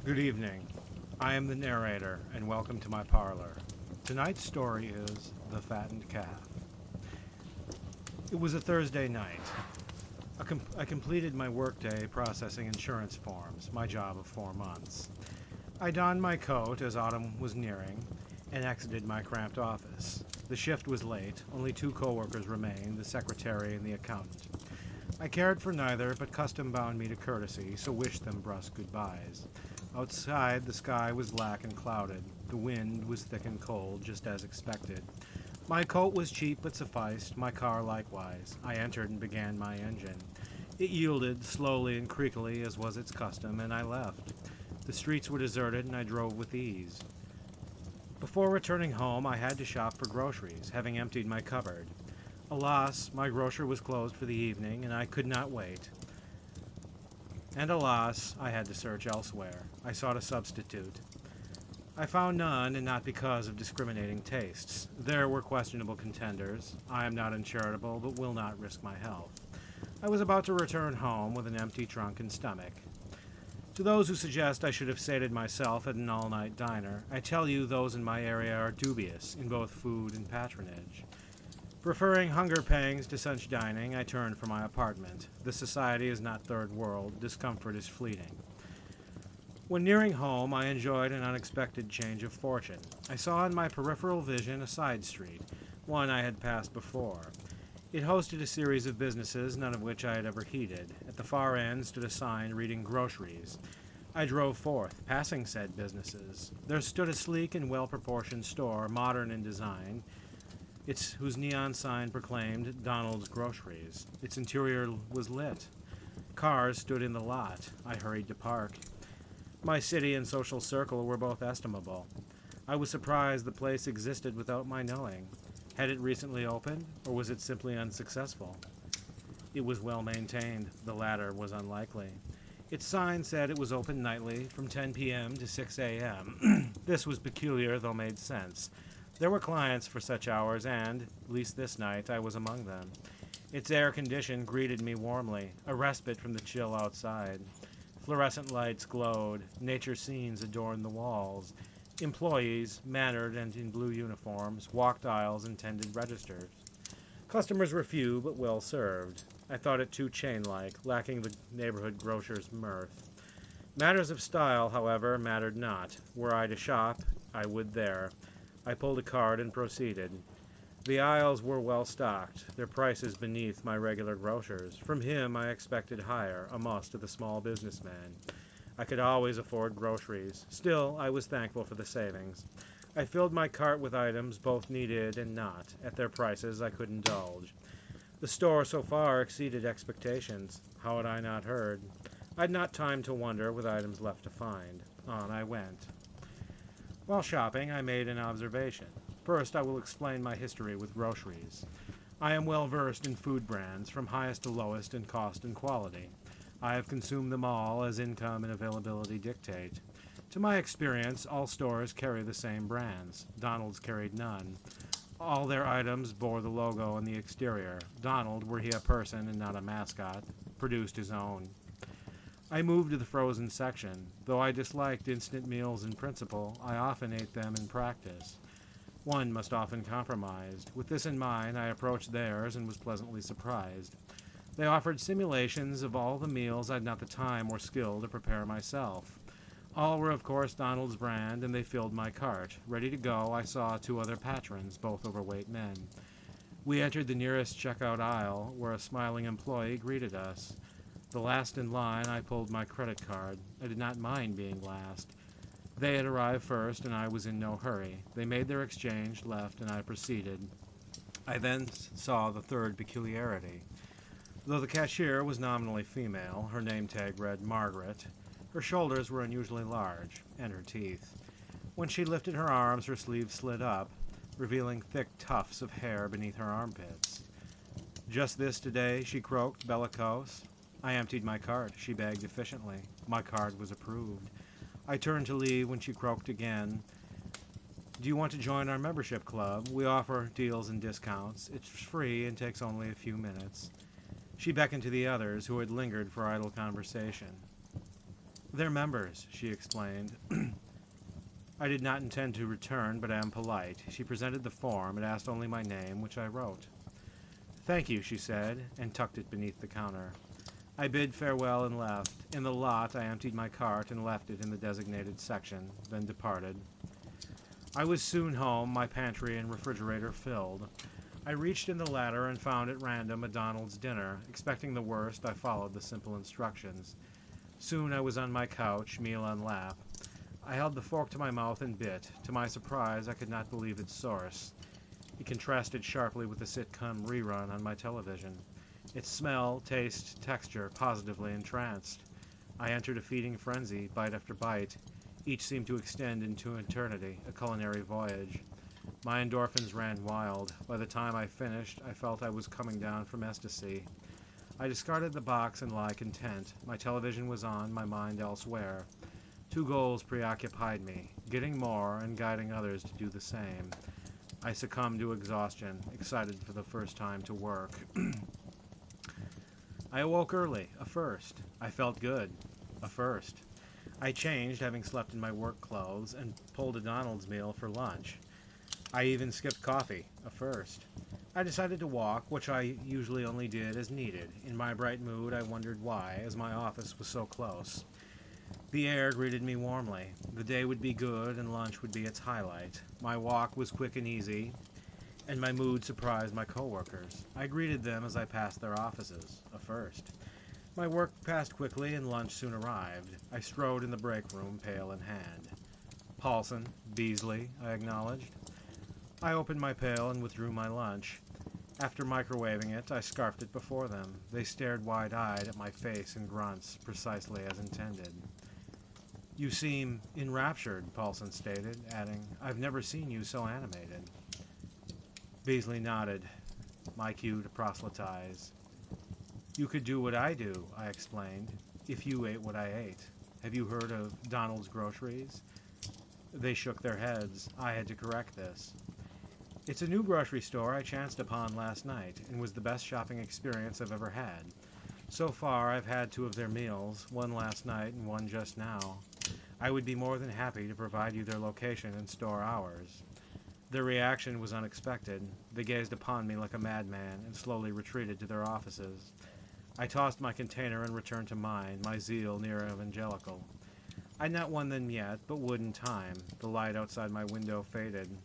Good evening. I am the narrator, and welcome to my parlor. Tonight's story is The Fattened Calf. It was a Thursday night. I completed my workday processing insurance forms, my job of 4 months. I donned my coat as autumn was nearing and exited my cramped office. The shift was late, only 2 coworkers remained, the secretary and the accountant. I cared for neither, but custom bound me to courtesy, so wished them brusque goodbyes. Outside, the sky was black and clouded. The wind was thick and cold, just as expected. My coat was cheap but sufficed, my car likewise. I entered and began my engine. It yielded, slowly and creakily as was its custom, and I left. The streets were deserted, and I drove with ease. Before returning home, I had to shop for groceries, having emptied my cupboard. Alas, my grocer was closed for the evening, and I could not wait. And alas, I had to search elsewhere. I sought a substitute. I found none, and not because of discriminating tastes. There were questionable contenders. I am not uncharitable, but will not risk my health. I was about to return home with an empty trunk and stomach. To those who suggest I should have sated myself at an all-night diner, I tell you those in my area are dubious in both food and patronage. Preferring hunger pangs to such dining, I turned for my apartment. This society is not third world. Discomfort is fleeting. When nearing home, I enjoyed an unexpected change of fortune. I saw in my peripheral vision a side street, one I had passed before. It hosted a series of businesses, none of which I had ever heeded. At the far end stood a sign reading groceries. I drove forth, passing said businesses. There stood a sleek and well-proportioned store, modern in design, whose neon sign proclaimed Donald's Groceries. Its interior was lit. Cars stood in the lot. I hurried to park. My city and social circle were both estimable. I was surprised the place existed without my knowing. Had it recently opened, or was it simply unsuccessful? It was well maintained. The latter was unlikely. Its sign said it was open nightly from 10 p.m. to 6 a.m. This was peculiar, though made sense. There were clients for such hours, and, at least this night, I was among them. Its air condition greeted me warmly, a respite from the chill outside. Fluorescent lights glowed, nature scenes adorned the walls. Employees, mannered and in blue uniforms, walked aisles and tended registers. Customers were few, but well served. I thought it too chain-like, lacking the neighborhood grocer's mirth. Matters of style, however, mattered not. Were I to shop, I would there. I pulled a card and proceeded. The aisles were well stocked, their prices beneath my regular grocer's. From him I expected higher, a must to the small businessman. I could always afford groceries. Still, I was thankful for the savings. I filled my cart with items both needed and not. At their prices I could indulge. The store so far exceeded expectations. How had I not heard? I'd not time to wonder, with items left to find. On I went. While shopping, I made an observation. First, I will explain my history with groceries. I am well versed in food brands, from highest to lowest in cost and quality. I have consumed them all as income and availability dictate. To my experience, all stores carry the same brands. Donald's carried none. All their items bore the logo on the exterior. Donald, were he a person and not a mascot, produced his own. I moved to the frozen section. Though I disliked instant meals in principle, I often ate them in practice. One must often compromise. With this in mind, I approached theirs and was pleasantly surprised. They offered simulations of all the meals I'd not the time or skill to prepare myself. All were, of course, Donald's brand, and they filled my cart. Ready to go, I saw 2 other patrons, both overweight men. We entered the nearest checkout aisle, where a smiling employee greeted us. The last in line, I pulled my credit card. I did not mind being last. They had arrived first, and I was in no hurry. They made their exchange, left, and I proceeded. I then saw the third peculiarity. Though the cashier was nominally female, her name tag read Margaret, her shoulders were unusually large, and her teeth. When she lifted her arms, her sleeves slid up, revealing thick tufts of hair beneath her armpits. "Just this today?" she croaked, bellicose. I emptied my cart. She begged efficiently. My card was approved. I turned to leave when she croaked again. "Do you want to join our membership club? We offer deals and discounts. It's free and takes only a few minutes." She beckoned to the others, who had lingered for idle conversation. "They're members," she explained. I did not intend to return, but I am polite. She presented the form and asked only my name, which I wrote. "Thank you," she said, and tucked it beneath the counter. I bid farewell and left. In the lot, I emptied my cart and left it in the designated section, then departed. I was soon home, my pantry and refrigerator filled. I reached in the latter and found at random a Donald's dinner. Expecting the worst, I followed the simple instructions. Soon I was on my couch, meal on lap. I held the fork to my mouth and bit. To my surprise, I could not believe its source. It contrasted sharply with the sitcom rerun on my television. Its smell, taste, texture positively entranced. I entered a feeding frenzy, bite after bite. Each seemed to extend into eternity, a culinary voyage. My endorphins ran wild. By the time I finished, I felt I was coming down from ecstasy. I discarded the box and lay content. My television was on, my mind elsewhere. Two goals preoccupied me, getting more and guiding others to do the same. I succumbed to exhaustion, excited for the first time to work. I awoke early, a first. I felt good, a first. I changed, having slept in my work clothes, and pulled a Donald's meal for lunch. I even skipped coffee, a first. I decided to walk, which I usually only did as needed. In my bright mood, I wondered why, as my office was so close. The air greeted me warmly. The day would be good, and lunch would be its highlight. My walk was quick and easy, and my mood surprised my coworkers. I greeted them as I passed their offices, a first. My work passed quickly, and lunch soon arrived. I strode in the break room, pail in hand. "Paulson, Beasley," I acknowledged. I opened my pail and withdrew my lunch. After microwaving it, I scarfed it before them. They stared wide-eyed at my face in grunts, precisely as intended. "You seem enraptured," Paulson stated, adding, "I've never seen you so animated." Beasley nodded. My cue to proselytize. "You could do what I do," I explained, "if you ate what I ate. Have you heard of Donald's Groceries?" They shook their heads. I had to correct this. "It's a new grocery store I chanced upon last night, and was the best shopping experience I've ever had. So far, I've had two of their meals, one last night and one just now. I would be more than happy to provide you their location and store hours." Their reaction was unexpected. They gazed upon me like a madman and slowly retreated to their offices. I tossed my container and returned to mine, my zeal near evangelical. I'd not won them yet, but would in time. The light outside my window faded.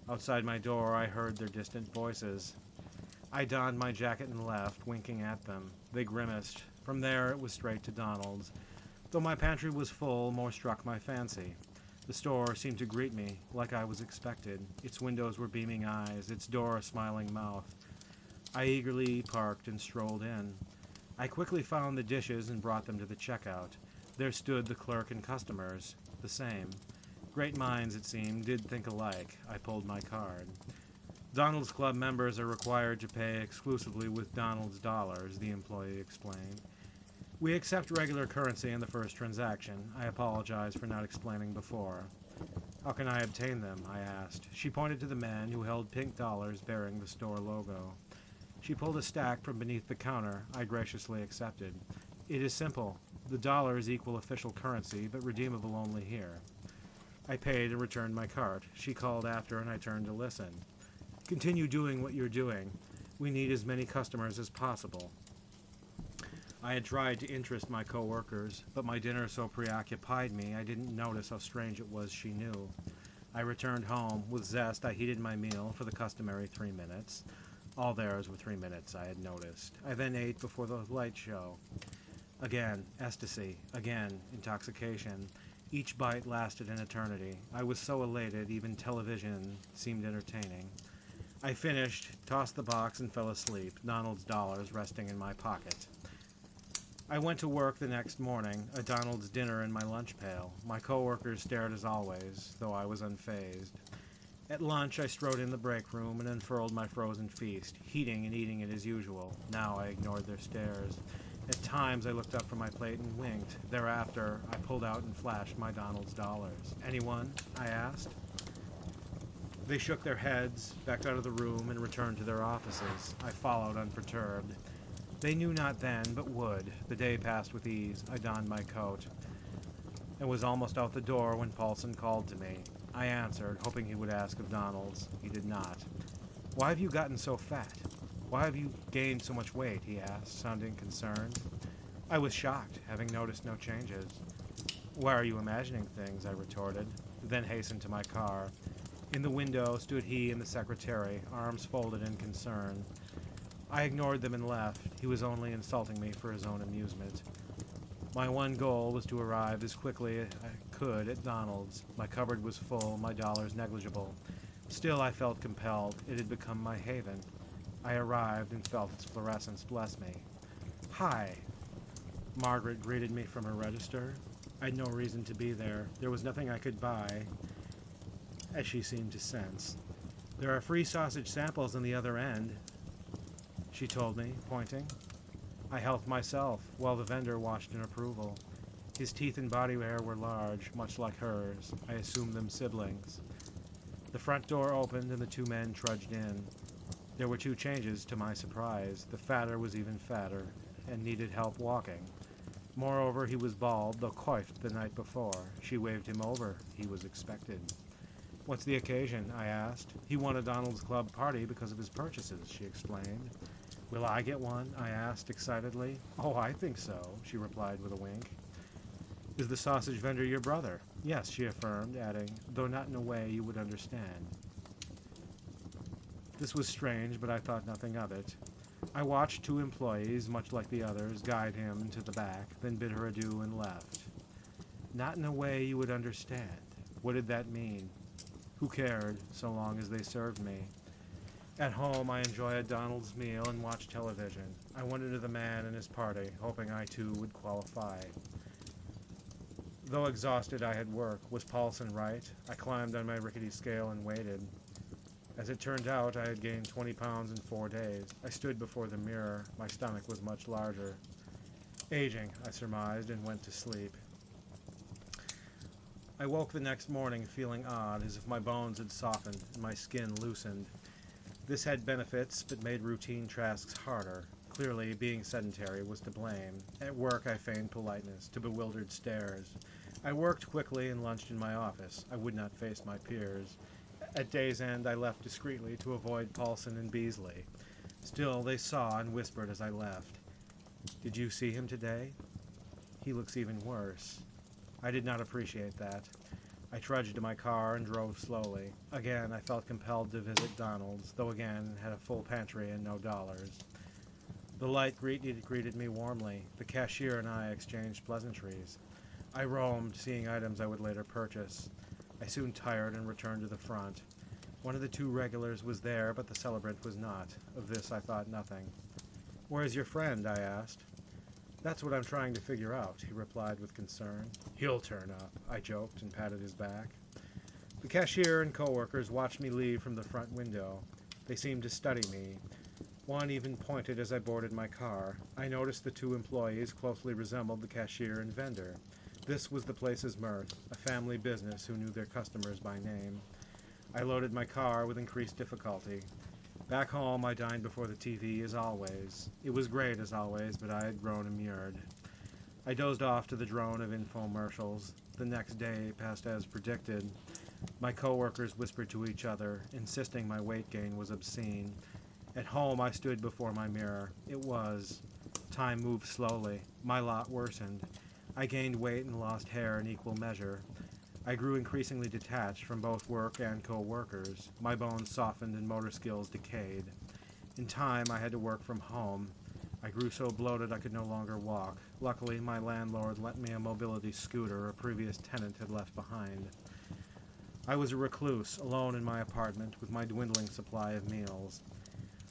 Outside my door, I heard their distant voices. I donned my jacket and left, winking at them. They grimaced. From there, it was straight to Donald's. Though my pantry was full, more struck my fancy. The store seemed to greet me like I was expected. Its windows were beaming eyes, its door a smiling mouth. I eagerly parked and strolled in. I quickly found the dishes and brought them to the checkout. There stood the clerk and customers, the same. Great minds, it seemed, did think alike. I pulled my card. "Donald's Club members are required to pay exclusively with Donald's dollars," the employee explained. "We accept regular currency in the first transaction." I apologized for not explaining before. "How can I obtain them?" I asked. She pointed to the men who held pink dollars bearing the store logo. She pulled a stack from beneath the counter. I graciously accepted. "It is simple. The dollars equal official currency, but redeemable only here." I paid and returned my cart. She called after, and I turned to listen. "Continue doing what you're doing. We need as many customers as possible." I had tried to interest my coworkers, but my dinner so preoccupied me I didn't notice how strange it was she knew. I returned home. With zest, I heated my meal for the customary 3 minutes. All theirs were 3 minutes, I had noticed. I then ate before the light show. Again, ecstasy. Again, intoxication. Each bite lasted an eternity. I was so elated, even television seemed entertaining. I finished, tossed the box, and fell asleep, Donald's dollars resting in my pocket. I went to work the next morning, a Donald's dinner in my lunch pail. My coworkers stared as always, though I was unfazed. At lunch, I strode in the break room and unfurled my frozen feast, heating and eating it as usual. Now I ignored their stares. At times, I looked up from my plate and winked. Thereafter, I pulled out and flashed my Donald's dollars. "Anyone?" I asked. They shook their heads, backed out of the room, and returned to their offices. I followed unperturbed. They knew not then, but would. The day passed with ease. I donned my coat. and was almost out the door when Paulson called to me. I answered, hoping he would ask of Donald's. He did not. "Why have you gotten so fat? Why have you gained so much weight?" he asked, sounding concerned. I was shocked, having noticed no changes. "Why are you imagining things?" I retorted, then hastened to my car. In the window stood he and the secretary, arms folded in concern. I ignored them and left. He was only insulting me for his own amusement. My one goal was to arrive as quickly as I could at Donald's. My cupboard was full, my dollars negligible. Still, I felt compelled. It had become my haven. I arrived and felt its fluorescence bless me. "Hi." Margaret greeted me from her register. I had no reason to be there. There was nothing I could buy, as she seemed to sense. "There are free sausage samples in the other end," she told me, pointing. I helped myself, while the vendor watched in approval. His teeth and body hair were large, much like hers. I assumed them siblings. The front door opened and the two men trudged in. There were two changes, to my surprise. The fatter was even fatter, and needed help walking. Moreover, he was bald, though coiffed the night before. She waved him over. He was expected. "What's the occasion?" I asked. "He won a Donald's Club party because of his purchases," she explained. "Will I get one?" I asked excitedly. "Oh, I think so," she replied with a wink. "Is the sausage vendor your brother?" "Yes," she affirmed, adding, "though not in a way you would understand." This was strange, but I thought nothing of it. I watched two employees, much like the others, guide him to the back, then bid her adieu and left. Not in a way you would understand. What did that mean? Who cared, so long as they served me? At home, I enjoy a Donald's meal and watch television. I wondered to the man and his party, hoping I too would qualify. Though exhausted, I had work. Was Paulson right? I climbed on my rickety scale and waited. As it turned out, I had gained 20 pounds in 4 days. I stood before the mirror. My stomach was much larger. Aging, I surmised, and went to sleep. I woke the next morning feeling odd, as if my bones had softened and my skin loosened. This had benefits, but made routine tasks harder. Clearly, being sedentary was to blame. At work, I feigned politeness to bewildered stares. I worked quickly and lunched in my office. I would not face my peers. At day's end, I left discreetly to avoid Paulson and Beasley. Still, they saw and whispered as I left. "Did you see him today? He looks even worse." I did not appreciate that. I trudged to my car and drove slowly. Again, I felt compelled to visit Donald's, though again had a full pantry and no dollars. The light greeted me warmly. The cashier and I exchanged pleasantries. I roamed, seeing items I would later purchase. I soon tired and returned to the front. One of the two regulars was there, but the celebrant was not. Of this I thought nothing. "Where's your friend?" I asked. "That's what I'm trying to figure out," he replied with concern. "He'll turn up," I joked and patted his back. The cashier and co-workers watched me leave from the front window. They seemed to study me. One even pointed as I boarded my car. I noticed the two employees closely resembled the cashier and vendor. This was the place's mirth, a family business who knew their customers by name. I loaded my car with increased difficulty. Back home, I dined before the TV as always. It was great as always, but I had grown immured. I dozed off to the drone of infomercials. The next day passed as predicted. My co-workers whispered to each other, insisting my weight gain was obscene. At home, I stood before my mirror. It was. Time moved slowly. My lot worsened. I gained weight and lost hair in equal measure. I grew increasingly detached from both work and co-workers. My bones softened and motor skills decayed. In time, I had to work from home. I grew so bloated I could no longer walk. Luckily, my landlord lent me a mobility scooter a previous tenant had left behind. I was a recluse, alone in my apartment with my dwindling supply of meals.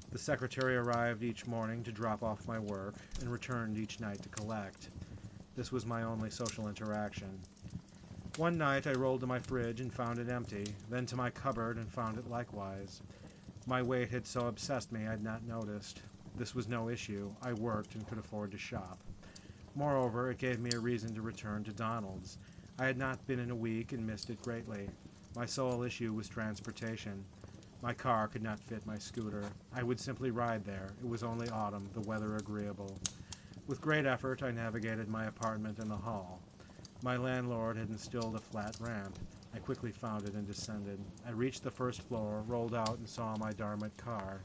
The secretary arrived each morning to drop off my work and returned each night to collect. This was my only social interaction. One night I rolled to my fridge and found it empty, then to my cupboard and found it likewise. My weight had so obsessed me I had not noticed. This was no issue. I worked and could afford to shop. Moreover, it gave me a reason to return to Donald's. I had not been in a week and missed it greatly. My sole issue was transportation. My car could not fit my scooter. I would simply ride there. It was only autumn, the weather agreeable. With great effort, I navigated my apartment and the hall. My landlord had installed a flat ramp. I quickly found it and descended. I reached the first floor, rolled out, and saw my Dharmat car.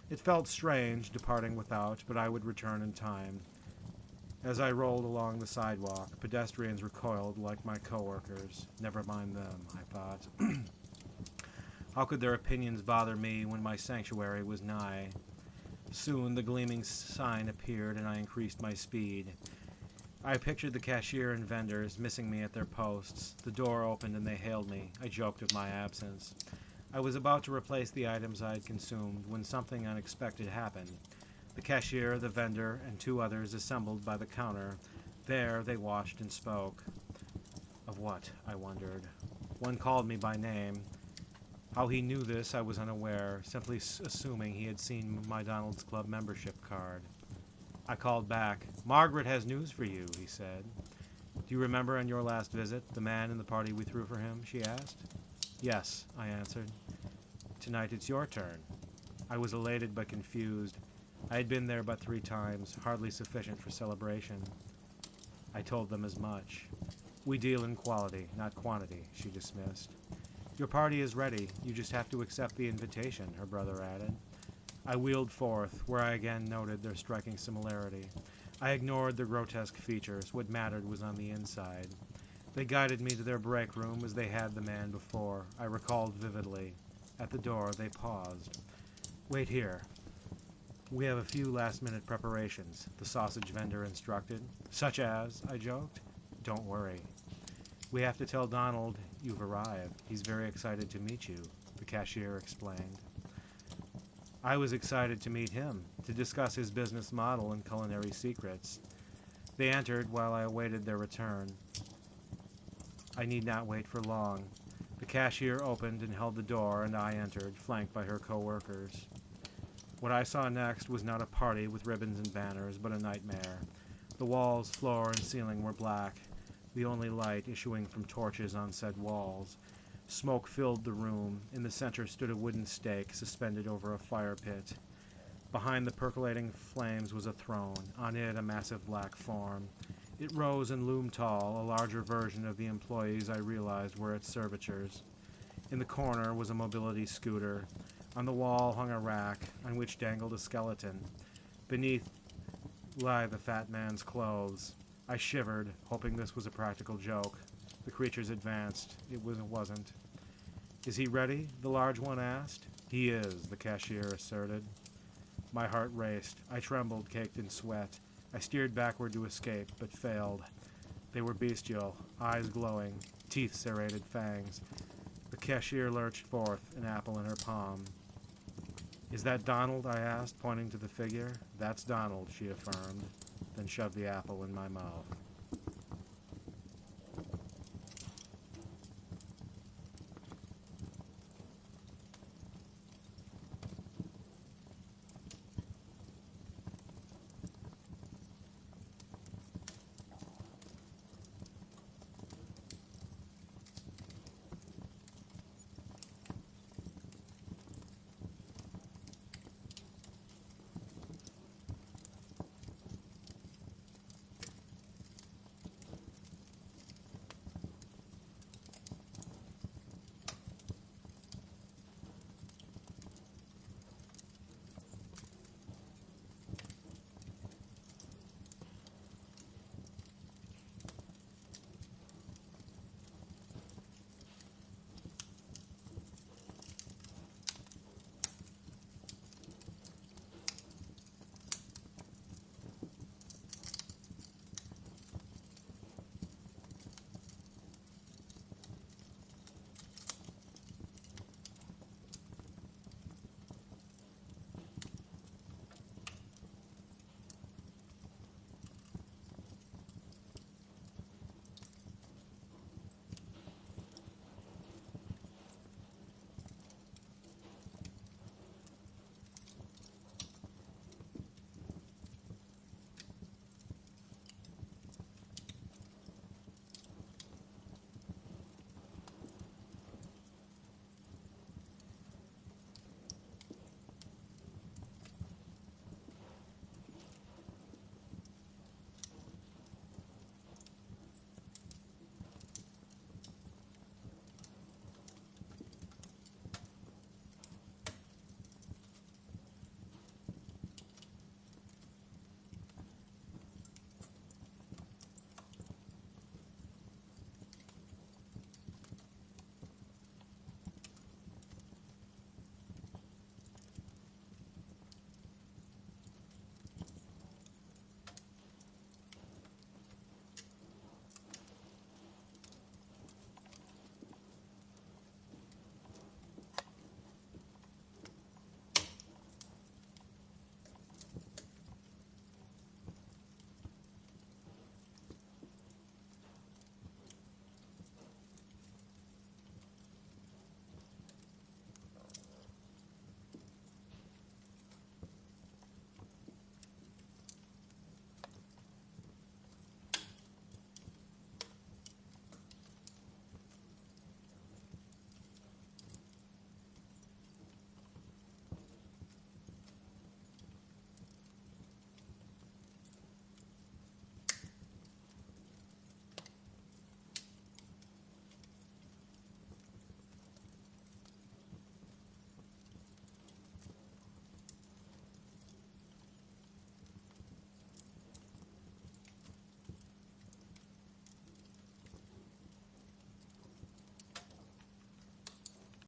It felt strange, departing without, but I would return in time. As I rolled along the sidewalk, pedestrians recoiled like my coworkers. Never mind them, I thought. How could their opinions bother me when my sanctuary was nigh? Soon the gleaming sign appeared and I increased my speed. I pictured the cashier and vendors missing me at their posts. The door opened and they hailed me. I joked of my absence. I was about to replace the items I had consumed when something unexpected happened. The cashier, the vendor, and two others assembled by the counter. There they watched and spoke. Of what, I wondered. One called me by name. How he knew this, I was unaware, simply assuming he had seen my Donald's Club membership card. I called back. Margaret has news for you, he said. Do you remember on your last visit, the man and the party we threw for him, she asked. Yes, I answered. Tonight it's your turn. I was elated but confused. I had been there but 3 times, hardly sufficient for celebration. I told them as much. We deal in quality, not quantity, she dismissed. Your party is ready. You just have to accept the invitation, her brother added. I wheeled forth, where I again noted their striking similarity. I ignored the grotesque features. What mattered was on the inside. They guided me to their break room as they had the man before. I recalled vividly. At the door, they paused. Wait here. We have a few last-minute preparations, the sausage vendor instructed. Such as, I joked. Don't worry. We have to tell Donald you've arrived. He's very excited to meet you, the cashier explained. I was excited to meet him, to discuss his business model and culinary secrets. They entered while I awaited their return. I need not wait for long. The cashier opened and held the door, and I entered, flanked by her co-workers. What I saw next was not a party with ribbons and banners, but a nightmare. The walls, floor, and ceiling were black, the only light issuing from torches on said walls. Smoke filled the room. In the center stood a wooden stake suspended over a fire pit. Behind the percolating flames was a throne, on it a massive black form. It rose and loomed tall, a larger version of the employees I realized were its servitors. In the corner was a mobility scooter. On the wall hung a rack, on which dangled a skeleton. Beneath lay the fat man's clothes. I shivered, hoping this was a practical joke. The creatures advanced. It wasn't. Is he ready? The large one asked. He is, the cashier asserted. My heart raced. I trembled, caked in sweat. I steered backward to escape, but failed. They were bestial, eyes glowing, teeth serrated fangs. The cashier lurched forth, an apple in her palm. Is that Donald? I asked, pointing to the figure. That's Donald, she affirmed, then shoved the apple in my mouth.